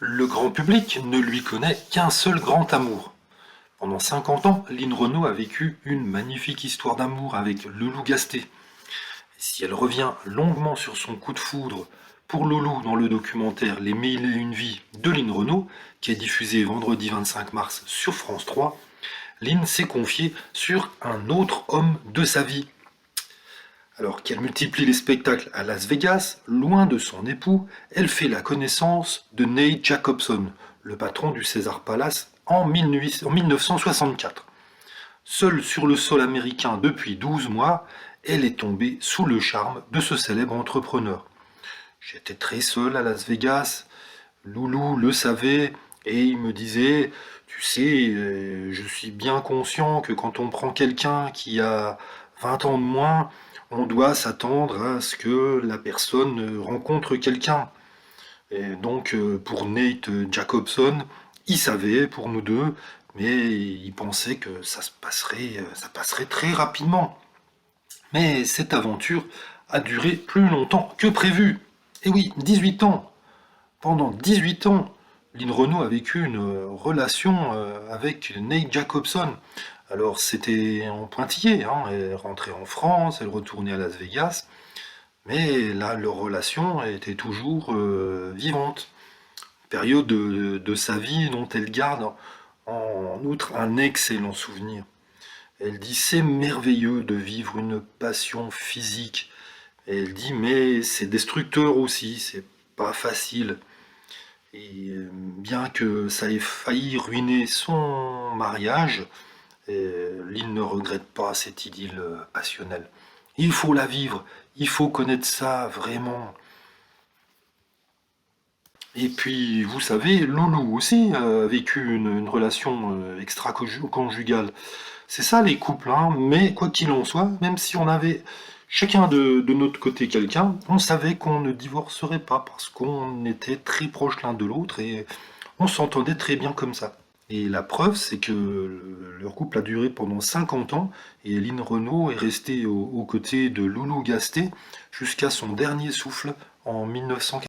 Le grand public ne lui connaît qu'un seul grand amour. Pendant 50 ans, Lynn Renault a vécu une magnifique histoire d'amour avec Loulou Gasté. Si elle revient longuement sur son coup de foudre pour Loulou dans le documentaire Les Mille et une vies de Lynn Renault, qui est diffusé vendredi 25 mars sur France 3, Lynn s'est confiée sur un autre homme de sa vie. Alors qu'elle multiplie les spectacles à Las Vegas, loin de son époux, elle fait la connaissance de Nate Jacobson, le patron du Caesars Palace, en 1964. Seule sur le sol américain depuis 12 mois, elle est tombée sous le charme de ce célèbre entrepreneur. J'étais très seul à Las Vegas, Loulou le savait, et il me disait, tu sais, je suis bien conscient que quand on prend quelqu'un qui a 20 ans de moins, on doit s'attendre à ce que la personne rencontre quelqu'un. Et donc pour Nate Jacobson, il savait pour nous deux, mais il pensait que ça passerait très rapidement. Mais cette aventure a duré plus longtemps que prévu. Et oui, 18 ans. Pendant 18 ans, Lynn Renault a vécu une relation avec Nate Jacobson. Alors c'était en pointillé, hein. Elle rentrait en France, elle retournait à Las Vegas, mais là leur relation était toujours vivante. Période de sa vie dont elle garde en outre un excellent souvenir. Elle dit c'est merveilleux de vivre une passion physique. Et elle dit mais c'est destructeur aussi, c'est pas facile. Et bien que ça ait failli ruiner son mariage, Lynn ne regrette pas cette idylle passionnelle. Il faut la vivre, il faut connaître ça vraiment. Et puis, vous savez, Loulou aussi a vécu une relation extra-conjugale. C'est ça les couples, hein. Mais quoi qu'il en soit, même si on avait chacun de notre côté quelqu'un, on savait qu'on ne divorcerait pas parce qu'on était très proches l'un de l'autre et on s'entendait très bien comme ça. Et la preuve, c'est que leur couple a duré pendant 50 ans et Lynn Renault est restée aux côtés de Loulou Gasté jusqu'à son dernier souffle en 1940.